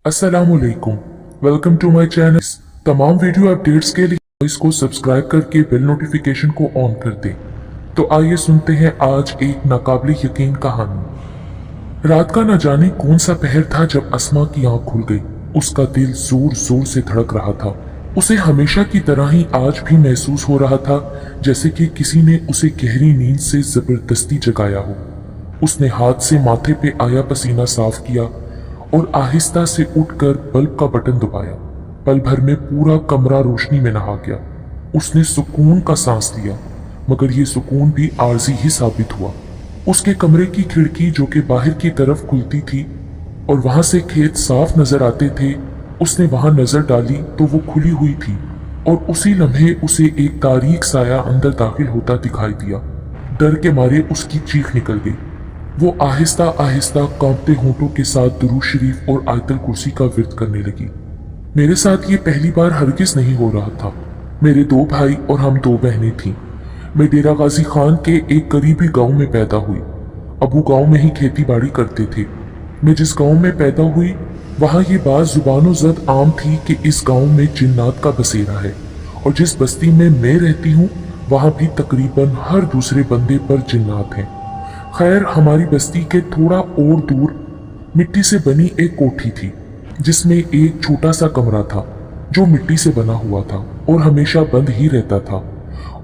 अस्सलामुअलैकुम, welcome to my channel. तमाम video updates के लिए इसको सब्सक्राइब करके बेल नोटिफिकेशन को ऑन कर दें। तो आइए सुनते हैं आज एक नाकाबिले यकीन कहानी। रात का न जाने कौन सा पहर था जब अस्मा की आंख खुल गई। उसका दिल जोर जोर से धड़क रहा था। उसे हमेशा की तरह ही आज भी महसूस हो रहा था जैसे कि किसी ने उसे गहरी नींद से जबरदस्ती जगाया हो। उसने हाथ से माथे पे आया पसीना साफ किया और आहिस्ता से उठकर बल्ब का बटन दबाया। पल भर में पूरा कमरा रोशनी में नहा गया। उसने सुकून का सांस लिया, मगर ये सुकून भी आरजी ही साबित हुआ। उसके कमरे की खिड़की जो कि बाहर की तरफ खुलती थी और वहां से खेत साफ नजर आते थे, उसने वहां नजर डाली तो वो खुली हुई थी और उसी लम्हे उसे एक तारीक साया अंदर दाखिल होता दिखाई दिया। डर के मारे उसकी चीख निकल गई। वो आहिस्ता आहिस्ता कांपते होंठों के साथ दुरूद शरीफ और आयतल कुर्सी का विर्द करने लगी। मेरे साथ ये पहली बार हरगिज नहीं हो रहा था। मेरे 2 भाई और हम 2 बहनें थीं। मैं डेरा गाजी खान के एक करीबी गांव में पैदा हुई। अबू गांव में ही खेती बाड़ी करते थे। मैं जिस गांव में पैदा हुई वहां ये बात जुबानो जद आम थी कि इस गांव में जिन्नात का बसेरा है, और जिस बस्ती में मैं रहती हूँ वहां भी तकरीबन हर दूसरे बंदे पर जिन्नात हैं। खैर, हमारी बस्ती के थोड़ा और दूर मिट्टी से बनी एक कोठी थी जिसमें एक छोटा सा कमरा था जो मिट्टी से बना हुआ था और हमेशा बंद ही रहता था।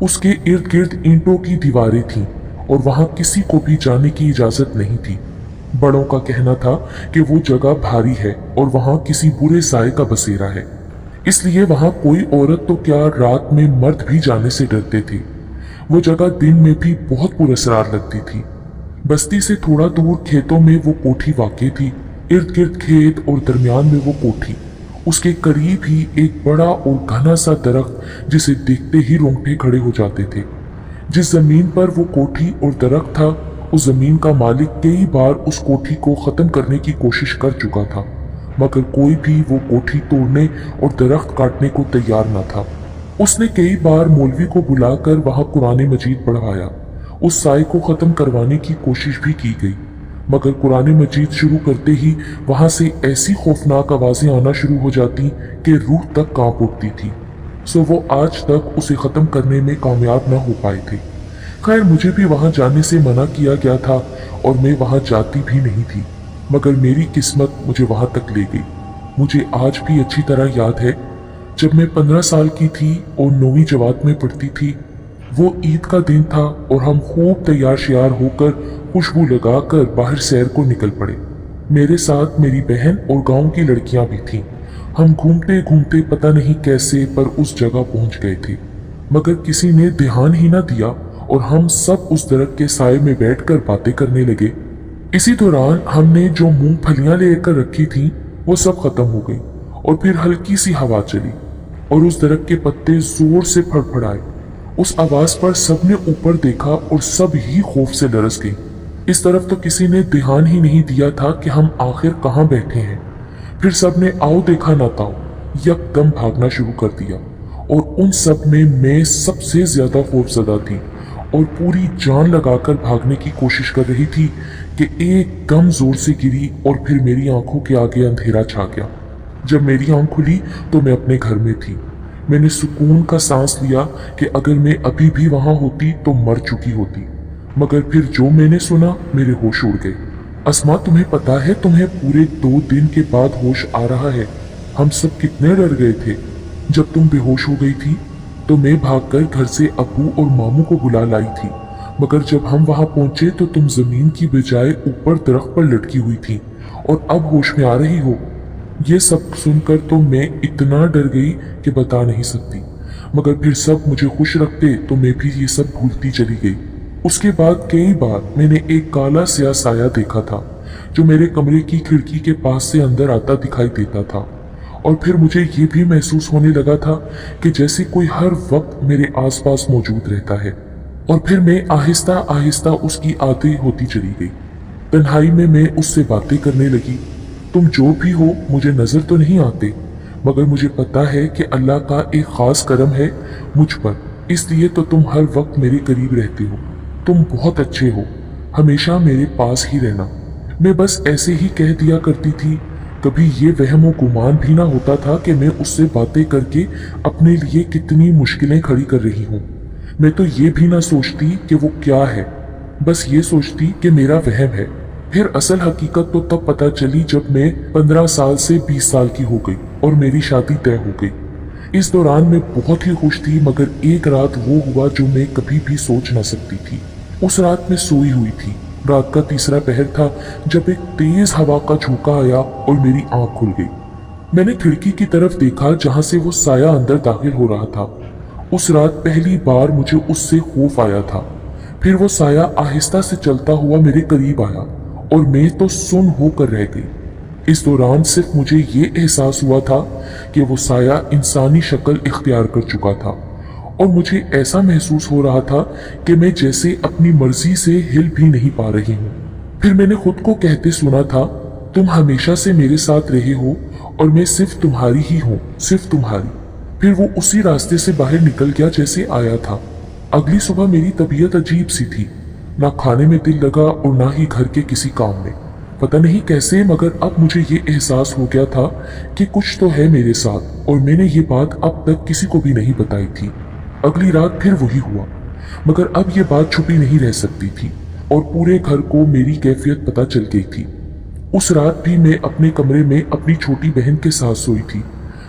उसके इर्द गिर्द ईंटों की दीवारें थीं और वहां किसी को भी जाने की इजाजत नहीं थी। बड़ों का कहना था कि वो जगह भारी है और वहां किसी बुरे साए का बसेरा है, इसलिए वहां कोई औरत तो क्या रात में मर्द भी जाने से डरते थे। वो जगह दिन में भी बहुत पुरअसरार लगती थी। बस्ती से थोड़ा दूर खेतों में वो कोठी वाक़ई थी। इर्द गिर्द खेत और दरमियान में वो कोठी। उसके करीब ही एक बड़ा और घना सा दरख्त जिसे देखते ही रोंगटे खड़े हो जाते थे। जिस जमीन पर वो कोठी और दरख्त था, उस जमीन का मालिक कई बार उस कोठी को खत्म करने की कोशिश कर चुका था, मगर कोई भी वो कोठी तोड़ने और दरख्त काटने को तैयार न था। उसने कई बार मौलवी को बुलाकर वहां कुरान मजीद पढ़वाया। उस साए को खत्म करवाने की कोशिश भी की गई, मगर कुरान मजीद शुरू करते ही वहां से ऐसी खौफनाक आवाजें आना शुरू हो जाती कि रूह तक कांप उठती थी। सो वो आज तक उसे खत्म करने में कामयाब न हो पाए थे। खैर, मुझे भी वहां जाने से मना किया गया था और मैं वहां जाती भी नहीं थी, मगर मेरी किस्मत मुझे वहां तक ले गई। मुझे आज भी अच्छी तरह याद है, जब मैं 15 साल की थी और 9वीं जमात में पढ़ती थी। वो ईद का दिन था और हम खूब तैयार श्यार होकर खुशबू लगाकर बाहर सैर को निकल पड़े। मेरे साथ मेरी बहन और गांव की लड़कियां भी थीं। हम घूमते घूमते पता नहीं कैसे पर उस जगह पहुंच गए थे, मगर किसी ने ध्यान ही ना दिया और हम सब उस दरख्त के साए में बैठकर बातें करने लगे। इसी दौरान हमने जो मूंगफलियां लेकर रखी थी वो सब खत्म हो गई और फिर हल्की सी हवा चली और उस दरख्त के पत्ते जोर से फड़फड़ाए। उस आवाज पर सबने ऊपर देखा और सब ही खौफ से लरस गई। इस तरफ तो किसी ने ध्यान ही नहीं दिया था कि हम आखिर कहाँ बैठे हैं। फिर सबने आओ देखा ना ताओ यकदम भागना शुरू कर दिया और उन सब में मैं सबसे ज्यादा खौफजदा थी और पूरी जान लगाकर भागने की कोशिश कर रही थी कि एकदम जोर से गिरी और फिर मेरी आंखों के आगे अंधेरा छा गया। जब मेरी आंख खुली तो मैं अपने घर में थी। मैंने सुकून का सांस लिया कि अगर मैं अभी भी वहां होती तो मर चुकी होती, मगर फिर जो मैंने सुना मेरे होश उड़ गए। अस्मा, तुम्हें पता है तुम्हें पूरे 2 दिन के बाद होश आ रहा है। हम सब कितने डर गए थे। जब तुम बेहोश हो गई थी तो मैं भागकर घर से अब्बू और मामू को बुला लाई थी, मगर जब हम वहां पहुंचे तो तुम जमीन की बजाय ऊपर दरख्त पर लटकी हुई थी और अब होश में आ रही हो। ये सब सुनकर तो मैं इतना डर गई कि बता नहीं सकती, मगर फिर सब मुझे खुश रखते तो मैं भी ये सब भूलती चली गई। उसके बाद कई बार मैंने एक काला स्याह साया देखा था जो मेरे कमरे की खिड़की के पास से अंदर आता दिखाई देता था, और फिर मुझे ये भी महसूस होने लगा था कि जैसे कोई हर वक्त मेरे आसपास मौजूद रहता है। और फिर मैं आहिस्ता आहिस्ता उसकी आदत होती चली गई। तन्हाई में मैं उससे बातें करने लगी। तुम जो भी हो मुझे नजर तो नहीं आते, मगर मुझे पता है कि अल्लाह का एक खास करम है मुझ पर, इसलिए तो तुम हर वक्त मेरे करीब रहते हो। तुम बहुत अच्छे हो, हमेशा मेरे पास ही रहना। मैं बस ऐसे ही कह दिया करती थी कभी ये वहम और गुमान भी ना होता था कि मैं उससे बातें करके अपने लिए कितनी मुश्किलें खड़ी कर रही हूँ। मैं तो ये भी ना सोचती कि वो क्या है, बस ये सोचती कि मेरा वहम है। फिर असल हकीकत तो तब पता चली जब मैं 15 साल से 20 साल की हो गई और मेरी शादी तय हो गई। इस दौरान मैं बहुत ही खुश थी, मगर एक रात वो हुआ जो मैं कभी भी सोच ना सकती थी। उस रात मैं सोई हुई थी। रात का तीसरा पहर था जब एक तेज हवा का झोंका आया और मेरी आंख खुल गई। मैंने खिड़की की तरफ देखा जहां से वो साया अंदर दाखिल हो रहा था। उस रात पहली बार मुझे उससे खौफ आया था। फिर वो साया आहिस्ता से चलता हुआ मेरे करीब आया और मैं तो सुन्न होकर रह गई। इस दौरान सिर्फ मुझे ये एहसास हुआ था कि वो साया इंसानी शक्ल इख्तियार कर चुका था और मुझे ऐसा महसूस हो रहा था कि मैं जैसे अपनी मर्जी से हिल भी नहीं पा रही हूँ। फिर मैंने खुद को कहते सुना था, तुम हमेशा से मेरे साथ रहे हो और मैं सिर्फ तुम्हारी ही हूँ, सिर्फ तुम्हारी। फिर वो उसी रास्ते से बाहर निकल गया जैसे आया था। अगली सुबह मेरी तबीयत अजीब सी थी, ना खाने में दिल लगा और ना ही घर के किसी काम में। पता नहीं कैसे, मगर अब मुझे ये एहसास हो गया था कि कुछ तो है मेरे साथ और मैंने ये बात अब तक किसी को भी नहीं बताई थी। अगली रात फिर वही हुआ, मगर अब ये बात छुपी नहीं रह सकती थी और पूरे घर को मेरी कैफियत पता चल गई थी। उस रात भी मैं अपने कमरे में अपनी छोटी बहन के साथ सोई थी,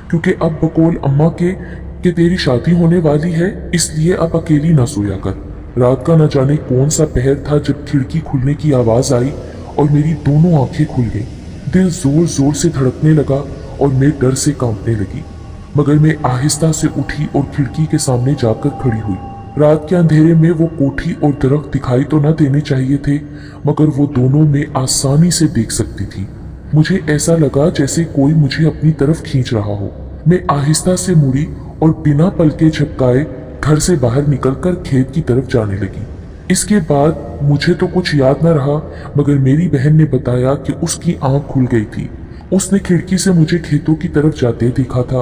क्योंकि अब बकौल अम्मा के तेरी शादी होने वाली है, इसलिए अब अकेली ना सोया कर। रात का न जाने कौन सा पहर था जब खिड़की खुलने की आवाज आई और मेरी दोनों आंखें खुल गई। दिल जोर जोर से धड़कने लगा और मैं डर से कांपने लगी, मगर मैं आहिस्ता से उठी और खिड़की के सामने जाकर खड़ी हुई। रात के अंधेरे में वो कोठी और दरख्त दिखाई तो न देने चाहिए थे, मगर वो दोनों मैं आसानी से देख सकती थी। मुझे ऐसा लगा जैसे कोई मुझे अपनी तरफ खींच रहा हो। मैं आहिस्ता से मुड़ी और बिना पलके झपकाए घर से बाहर निकलकर खेत की तरफ जाने लगी। इसके बाद मुझे तो कुछ याद न रहा, मगर मेरी बहन ने बताया कि उसकी आंख खुल गई थी। उसने खिड़की से मुझे खेतों की तरफ जाते देखा था।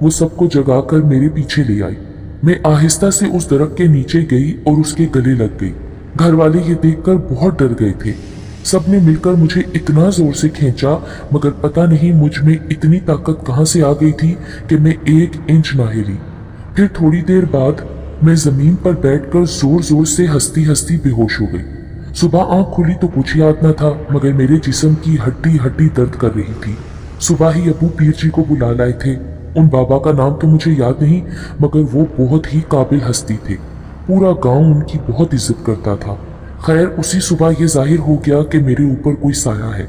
वो सबको जगाकर मेरे पीछे ले आई। मैं आहिस्ता से उस दरख्त के नीचे गई और उसके गले लग गई। घर वाले ये देखकर बहुत डर गए थे। सबने मिलकर मुझे इतना जोर से खींचा, मगर पता नहीं मुझ में इतनी ताकत कहां से आ गई थी कि मैं 1 इंच ना हिली। फिर थोड़ी देर बाद मैं जमीन पर बैठकर जोर जोर से हंसती हंसती बेहोश हो गई। सुबह आंख खुली तो कुछ याद न था, मगर मेरे जिस्म की हड्डी हड्डी दर्द कर रही थी। सुबह ही अबू पीर जी को बुला लाए थे। उन बाबा का नाम तो मुझे याद नहीं, मगर वो बहुत ही काबिल हस्ती थे। पूरा गांव उनकी बहुत इज्जत करता था। खैर, उसी सुबह ये जाहिर हो गया कि मेरे ऊपर कोई साया है।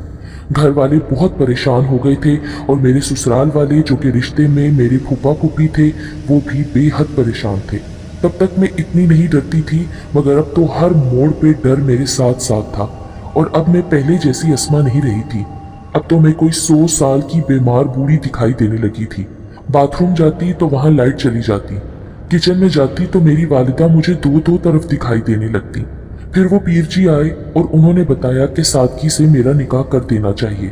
घर वाले बहुत परेशान हो गए थे और मेरे ससुराल वाले, जो कि रिश्ते में मेरे फूफा फूफी थे, वो भी बेहद परेशान थे। तब तक मैं इतनी नहीं डरती थी, मगर अब तो हर मोड़ पे डर मेरे साथ साथ था और अब मैं पहले जैसी अस्मा नहीं रही थी। अब तो मैं कोई 100 साल की बीमार बूढ़ी दिखाई देने लगी थी। बाथरूम जाती तो वहां लाइट चली जाती, किचन में जाती तो मेरी वालिदा मुझे दो तरफ दिखाई देने लगती। फिर वो पीर जी आए और उन्होंने बताया कि सादगी से मेरा निकाह कर देना चाहिए,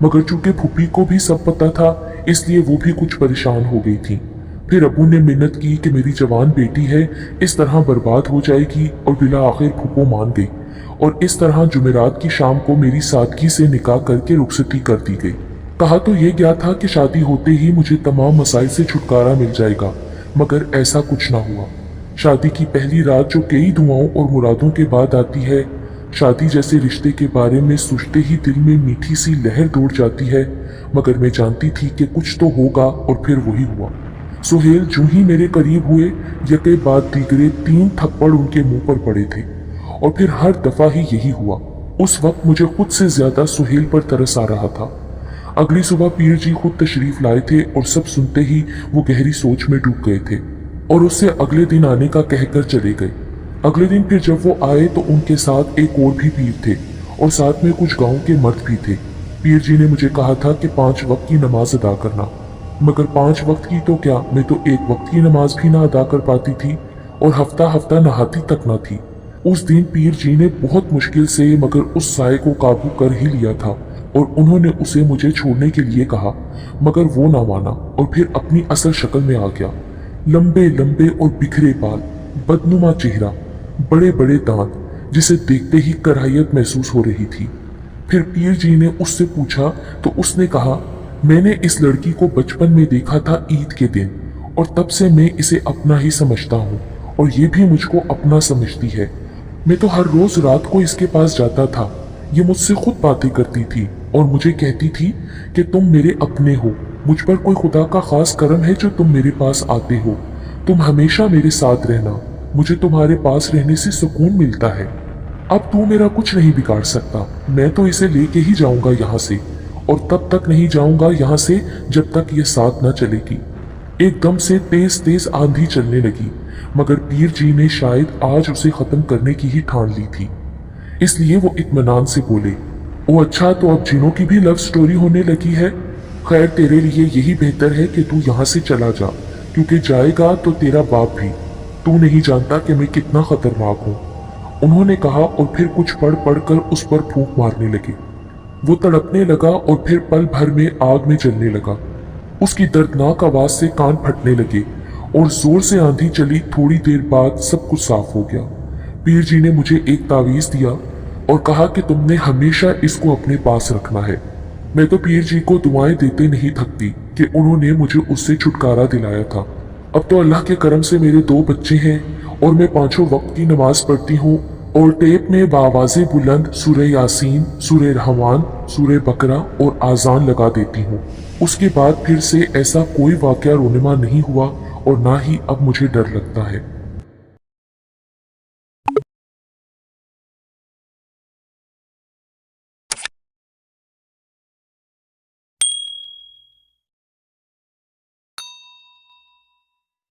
मगर चूंकि फूफी को भी सब पता था, इसलिए वो भी कुछ परेशान हो गई थी। फिर अबू ने मिन्नत की कि मेरी जवान बेटी है, इस तरह बर्बाद हो जाएगी, और बिला आखिर फूफो मान गई और इस तरह जुमेरात की शाम को मेरी सादगी से निकाह करके रुखसती कर दी गई। कहा तो ये गया था कि शादी होते ही मुझे तमाम मसाइल से छुटकारा मिल जाएगा, मगर ऐसा कुछ ना हुआ। शादी की पहली रात जो कई दुआओं और मुरादों के बाद आती है, शादी जैसे रिश्ते के बारे में सोचते ही दिल में मीठी सी लहर दौड़ जाती है, मगर मैं जानती थी कि कुछ तो होगा और फिर वही हुआ। सुहेल जो ही मेरे करीब हुए, यके बाद दीगरे 3 थप्पड़ उनके मुंह पर पड़े थे और फिर हर दफा ही यही हुआ। उस वक्त मुझे खुद से ज्यादा सुहेल पर तरस आ रहा था। अगली सुबह पीर जी खुद तशरीफ लाए थे और सब सुनते ही वो गहरी सोच में डूब गए थे और उससे अगले दिन आने का कहकर चले गए। अगले दिन फिर जब वो आए तो उनके साथ एक और भी पीर थे और साथ में कुछ गांव के मर्द भी थे। पीर जी ने मुझे कहा था कि 5 वक्त की नमाज अदा करना, मगर 5 वक्त की तो क्या, मैं तो 1 वक्त की नमाज भी ना अदा कर पाती थी और हफ्ता हफ्ता नहाती तक ना थी। उस दिन पीर जी ने बहुत मुश्किल से मगर उस साए को काबू कर ही लिया था और उन्होंने उसे मुझे छोड़ने के लिए कहा, मगर वो ना माना और फिर अपनी असल शक्ल में आ गया। लंबे लंबे और बिखरे बाल, बदनुमा चेहरा, बड़े बड़े दांत, जिसे देखते ही कराहियत महसूस हो रही थी। फिर पीर जी ने उससे पूछा तो उसने कहा, मैंने इस लड़की को बचपन में देखा था ईद के दिन, और तब से मैं इसे अपना ही समझता हूँ और ये भी मुझको अपना समझती है। मैं तो हर रोज रात को इसके पास जाता था। ये मुझसे खुद बातें करती थी और मुझे कहती थी कि तुम मेरे अपने हो, मुझ पर कोई खुदा का खास करम है जो तुम मेरे पास आते हो। तुम हमेशा मेरे साथ रहना, मुझे तुम्हारे पास रहने से सुकून मिलता है। अब तू मेरा कुछ नहीं बिगाड़ सकता। मैं तो इसे लेके ही जाऊंगा यहाँ से, और तब तक नहीं जाऊंगा यहाँ से जब तक ये साथ न चलेगी। एकदम से तेज तेज आंधी चलने लगी, मगर पीर जी ने शायद आज उसे खत्म करने की ही ठान ली थी, इसलिए वो इत्मीनान से बोले, ओ अच्छा, तो अब जिनों की भी लव स्टोरी होने लगी है। खैर, तेरे लिए यही बेहतर है कि तू यहाँ से चला जा, क्योंकि जाएगा तो तेरा बाप भी। तू नहीं जानता कि मैं कितना खतरनाक हूँ, उन्होंने कहा, और फिर कुछ पढ़ पढ़ कर उस पर फूंक मारने लगे। वो तड़पने लगा और फिर पल भर में आग में जलने लगा। उसकी दर्दनाक आवाज से कान फटने लगे और जोर से आंधी चली। थोड़ी देर बाद सब कुछ साफ हो गया। पीर जी ने मुझे एक तावीज दिया और कहा कि तुमने हमेशा इसको अपने पास रखना है। मैं तो पीर जी को दुआएं देते नहीं थकती कि उन्होंने मुझे उससे छुटकारा दिलाया था। अब तो अल्लाह के करम से मेरे 2 बच्चे हैं और मैं 5 वक्त की नमाज पढ़ती हूँ और टेप में बावाज़े बुलंद सूरह यासीन, सूरह रहमान, सूरह बकरा और आजान लगा देती हूँ। उसके बाद फिर से ऐसा कोई वाकया रोनुमा नहीं हुआ और ना ही अब मुझे डर लगता है।